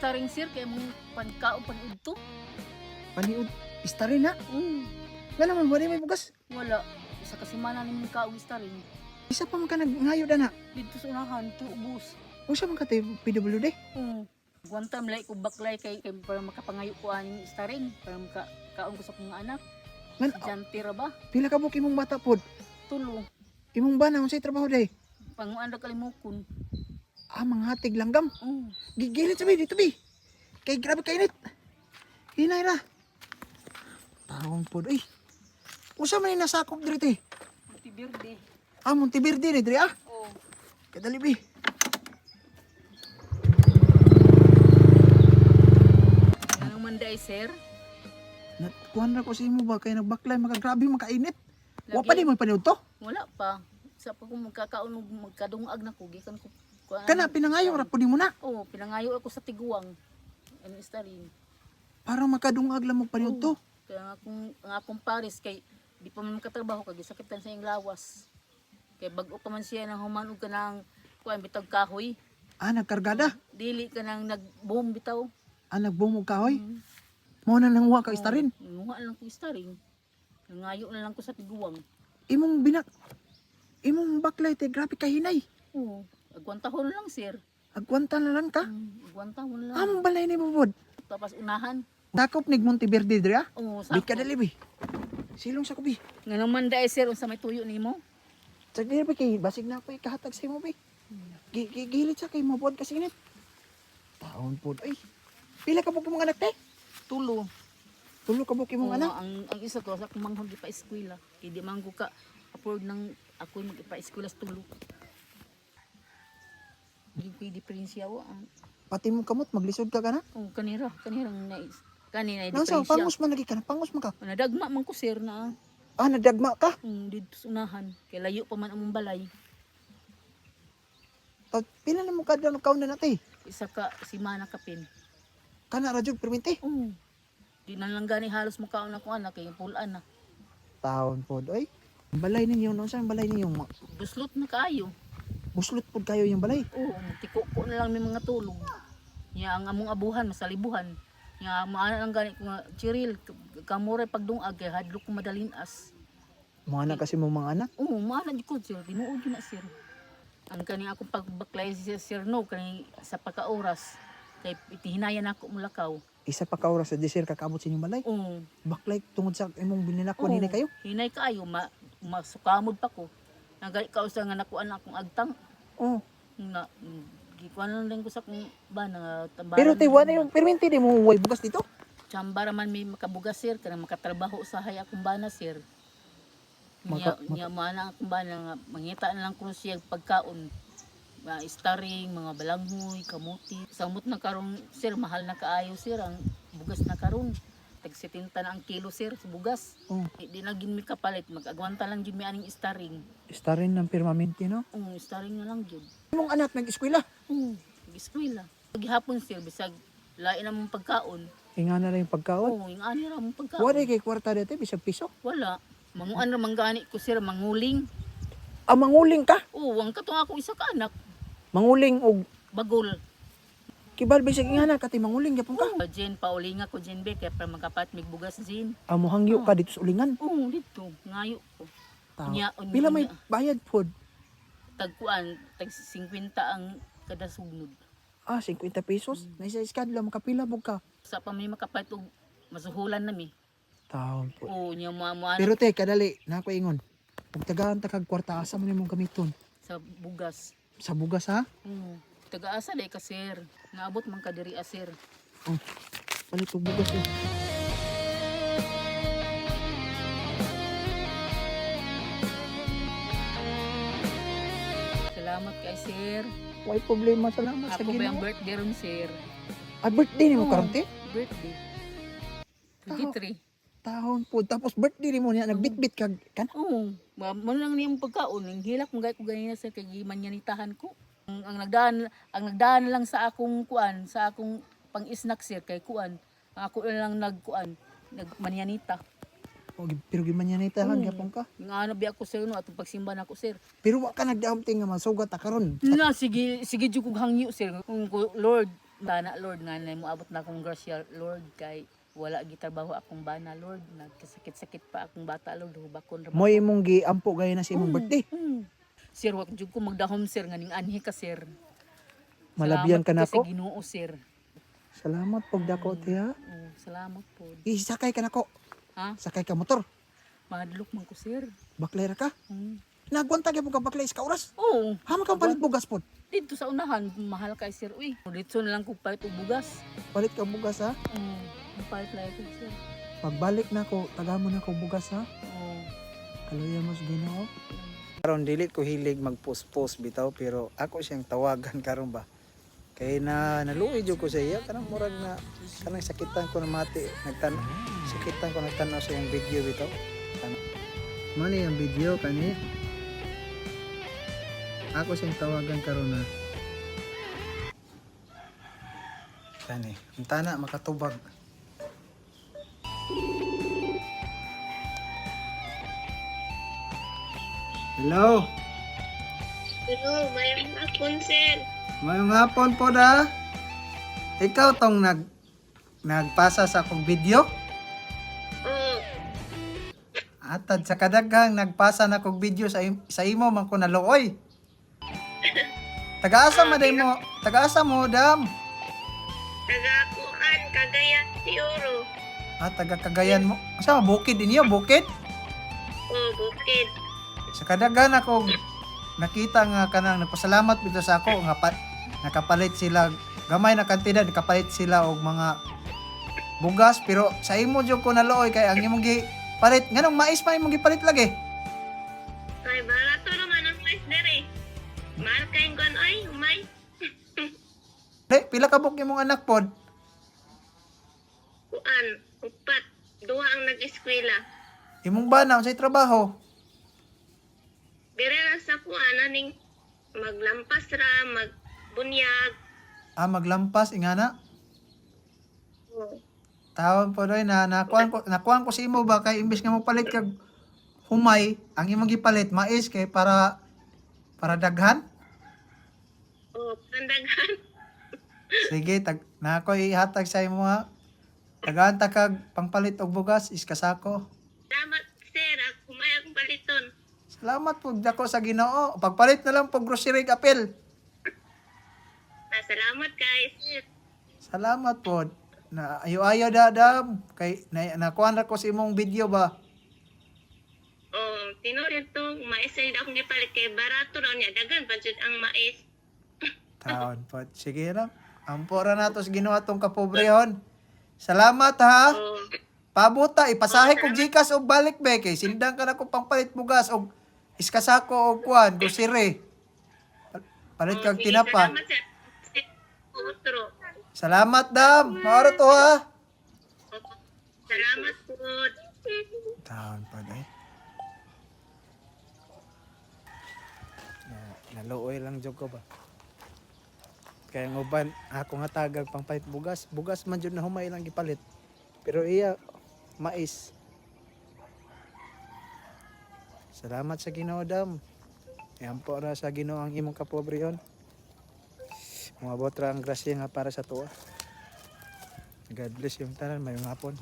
starring sir kay mong pagkaon pag-udto. Paniud, istarin ha? Nga naman, wala may bugas. Wala. Isa ka semana ni mong kaong starring. Isa pa man ka nagngayod na. Dito sa unahan, ubos. Usa man ka tayo PWD. One time like ko baklay kay para makapangayo ko aning starring para makaon ko sa mga anak. Man, Jantira ba? pila ka buki imong bata pod. Tulo. Imong bana, unsay trabaho day? Panguan ra kalimukon. Mga hatig langgam. Gigilit sa dito bi. Kay grabe kainit. Hinay ra. Taong pod. Ay. Usa man yung nasakop dito eh. Monteverde. Monteverde ni diri Oo. Kadali bi. Ano man day sir? Kuhan ra ko sa imo ba kay nagbaklay makagrabe makainit. Wa Lagi- pa di mo paniud to. Wala pa. Sa pag magkakaon magkadungag na ko gikan ko. Kana pinangayo ra pud nimo na Oo, pinangayo ako sa tiguang. Ano starring. para makadungag lang mo paniud to. Kaya nga akong pares kay di pa man makatrabaho kay gisakitan sa iyang lawas. Kay bag-o pa man siya nang humanog ka ng kuan bitag kahoy. Nagkargada. Dili ka nang nag-boom bitaw. Nagbumog kahoy. Mo na nang wa ka istarin. Nga lang ko starring. Nangayo na lang ko sa tiguang. Imong baklay te grabe kahinay. Oo. Agwantahon lang sir. Agwanta na lang ka. Agwantahon lang. Among balay ni bubod. Tapos unahan. Dakop nig Monteverde diri ah. Oo, Bi ka dali bi. Silong sa kubi. Nga naman dahil sir unsa may tuyo nimo? Sa diri ba kay basig na ko ikahatag sa imo bi. Gigilit sa kay mabod kasi init. Taon pod ay. Pila ka po mga anak te? Tulo. Tulo ka po imong Oo, anak. ang isa to sa kung manghod pa eskwela. Kay di man ko ka afford ng ako mag-ipa eskwela sa tulo. Di ko diferensya wa. Pati mo kamot maglisod ka kana. Oh, kanirang nais. Kanina Nasa diferensya. pangos man lagi ka na. Pangos man ka. Nadagma man ko sir na. Nadagma ka. Dito sa unahan. Kay layo pa man among balay. Pila na mo kada kaon na nate. Isa ka si Mana Kapin. Kana ra jud permente. Di na lang gani halos makaon ako anak kay pulaan na. Taon pod ay. Ang balay ninyo no sa balay ninyo Buslot na kaayo. buslot pod kayo yung balay. Oo, tiko ko na lang may mga tulog. Nya ang among abuhan masalibuhan. Nya maana lang gani ko nga Chiril kamore pagdungag kay hadlok ko madalinas. Mga anak kasi mo mga anak. Oo, maana di ko sir, tinuod na sir. Ang kani akong pagbaklay si Sir No kani sa pagka-oras kay itihinayan ako mulakaw. Isa pa ka oras sa desir kakabot sa inyong balay. Oo. Baklay tungod sa imong binilakwan Oo. hinay kayo. Hinay kaayo masukamod pa ko. Nagali ka usa nga nakuan akong agtang. Oh. Na gikuan lang din ko sa kung ba na tambaran. Pero te wala yung permente di mo way bugas dito. Tsambara man may makabugas sir kanang makatrabaho sa hay akong bana sir. Maka- Niya maana akong bana nga mangita na lang ko siya pagkaon. Mga starring, mga balanghoy, kamuti. Samot na karong sir mahal na kaayo sir ang bugas na karon. Tag 70 na ang kilo sir sa bugas. Oh. Di na gid mi kapalit mag-agwanta lang jud mi aning starring. Ista rin ng permanente no. Starring na lang jud. Imong anak nag-eskwela. Nag-eskwela. Paghapon sir bisag lain namong pagkaon. Inga na lang yung pagkaon. Yung ani ra mong pagkaon. Wala kay kwarta dito bisag piso. Wala. Manguan ra manggani ko sir manguling. Manguling ka. Ang katong ako isa ka anak. Manguling og Bagol. kibal bisag inga na kati manguling gyapon ka. Jen paulinga ko Jen be kaya para makapat mig bugas Jen. Mohangyo ka dito sa ulingan. Dito ngayo ko. Tao. Nya, Pila may bayad pod? Tagkuan tag 50 ang kada sugnod. 50 pesos. Naisa iskadla makapila mo ka. Sa pa may makapat og masuhulan nami. Taon po. Nya mo Pero te, kadali, nako ingon. Kung tagaan ta kag kwarta asa mo nimong gamiton? sa bugas. Sa bugas ha? Taga-asa day ka sir. Naabot man ka diri sir. Oh. Palit og bugas eh. Salamat kay sir. Way problema, salamat sa Ako ba yung Ginoo. birthday ron sir? Birthday nimo Oo. karon te? Birthday. 23. Taon po. Tapos birthday nimo niya nagbitbit kag kan. Oo. Mo lang niyang pagkaon. Ang hilak mo gaya ko ganina sir kay gimanyanitahan ko. Ang nagdaan lang sa akong kuan, sa akong pang-snack sir kay kuan. Ako na lang nagmanyanita. Pero giman niya nitahan Oo. gyapon ka. Nga ano bi ako sir no atong pagsimba nako sir. Pero wa ka nagdaamting nga masugat ta karon. Na sige jud kog hangyo sir. Kung Lord Bana Lord nga na moabot na akong grasya Lord kay wala gitrabaho akong bana Lord. Nagkasakit-sakit pa akong bata Lord. Hubakon ra Mo imong giampo gaya na sa imong birthday. Sir, wag jud ko magdahom sir nga ning anhi ka sir. Malabyan ka Salamat nako. sa Ginoo sir. Salamat pag dako te ha. Salamat po. Isakay ka nako. Ha? Sakay ka motor. Madlok man ko sir. Baklay ra ka. Mm. Nagwanta gyud ka baklay sa oras. Oo. Hama ka palit bugas pod. Dito sa unahan, mahal kay sir. Uy, dito na lang kong palit o bugas. Palit ka bugas ha. Ang palit lang ito sir. Pagbalik nako, tagamo nako bugas ha. Oo. Kaluya mo sa Ginoo. Karon dili ko hilig mag-post-post bitaw pero ako siyang tawagan karon ba. Kay naluoy jud ko sa iya kanang murag na kanang sakitan ko na mati sakitan ko nagtanaw sa iyang video bitaw. Mani ang video kani. Ako siyang tawagan karon na. Kani, untana makatubag. Hello. Hello, mayroon akong sir. Mayong hapon po da. Ikaw tong nagpasa sa akong video. Oh, Atad sa kadaghang nagpasa na kong video sa imo man ko naluoy. Tagaasa mo, tagaasa mo dam. tagakuan, Cagayan de Oro. Taga Cagayan mo. Asa bukid dinyo, bukid? Oh, bukid. Sa kadaghan ako nakita nga kanang nagpasalamat bito sa ako nga nakapalit sila gamay na kantidad nakapalit sila og mga bugas pero sa imo jud ko naluoy kay ang imong palit nganong mais pa imong gipalit lagi. Ay, barato naman ang mais dere. Mahal kayong gon, ay, umay. Pila ka buk imong anak pod? Kuan, upat. Duha ang nag-eskwela. Imong bana unsay trabaho? Dire na sa kuan, aning maglampas ra, magbunyag. Maglampas ingana. Oh, Tawon po doy na nakuan ko si imo ba kay imbes nga mo palit kag humay, ang imong gipalit mais kay para daghan. oh, pandaghan. Sige, nako ihatag sa imo ha. Daghan ta kag pangpalit og bugas iskasako. Salamat, sir. Umay akong paliton. Salamat po dako sa Ginoo. Pagpalit na lang pag grocery kapil. Salamat kay sir. Salamat po. Na ayo-ayo dadam kay nakuan ra ko sa imong video ba. Oh, tinurin to, mais ay akong gipalit kay barato raw niya. Dagan pa jud ang mais. Taon po. Sige lang. Ampora na to sa Ginoo atong kapobrehon. Salamat ha. Oh, Pabuta, ipasahe kog Gcash og balik be kay sindang ka na ko pangpalit bugas og iskasako og kuan grocery. Palit kag sige, tinapa. salamat, sir. Otro. Salamat dam. Maoro to ha. Salamat po. Taon pa day. Naluoy lang jud ko ba. Kaya ang uban ako nga tagag pangpalit bugas. Bugas man jud na humay lang gipalit. Pero iya mais. Salamat sa Ginoo dam. Yan po ra sa Ginoo ang imong kapobrehon. Mga botra ang grasya nga para sa tuwa. God bless yung tanan, mayong hapon.